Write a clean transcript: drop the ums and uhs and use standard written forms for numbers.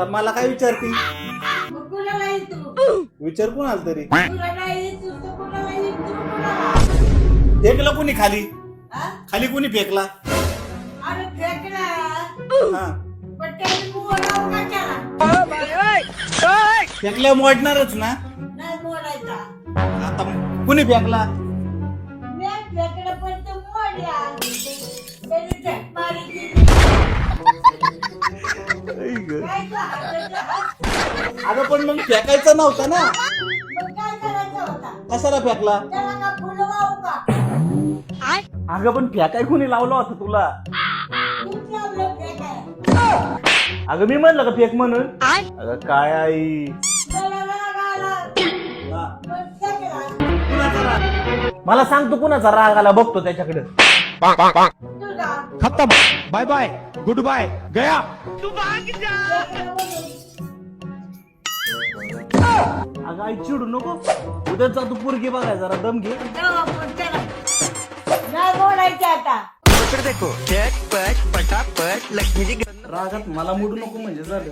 आता मला काय विचारती? मग कुणाला येतो? विचार कोणाला तरी. कुणाला येतो तर कुणाला येतो कुणाला? फेकलं कोणी खाली? हा? खाली कोणी फेकला? अरे फेकला. हा. पण त्याने मोडावं का त्याला? फेकल्या मोडणारच ना. नाही मोडायचा. आता कुणी फेकला? मी फेकलं पण तो मोडला. त्याने झक मारी दिली. काय तो हाताचा हात? अगं पण मग फेकायचं नव्हतं ना. मग काय करायचं होता? कशाला फेकला? त्याला का फुलं वाहू का? अगं पण फेकाय कोणी लावलं होतं तुला? तूच लावलं फेकाय. अगं मी म्हणलं का फेक म्हणून? अगं काय आई. मला राग आला. हा. पण फेकला. कुणाचा राग? मला सांग तू कुणाचा राग आला बघतो त्याच्याकडे. तुझा. खत्म बाय बाय गुड बाय गया फेकला म्हणून. अगं आई चिडू नको. उद्या जा तू पोरगी बघाय जरा दम घे. जाऊ आपण त्याला. नाही बोलायचं आता. देखो झटपट पटापट लक्ष्मी जी रागात मला मुडू नको म्हणजे झालं.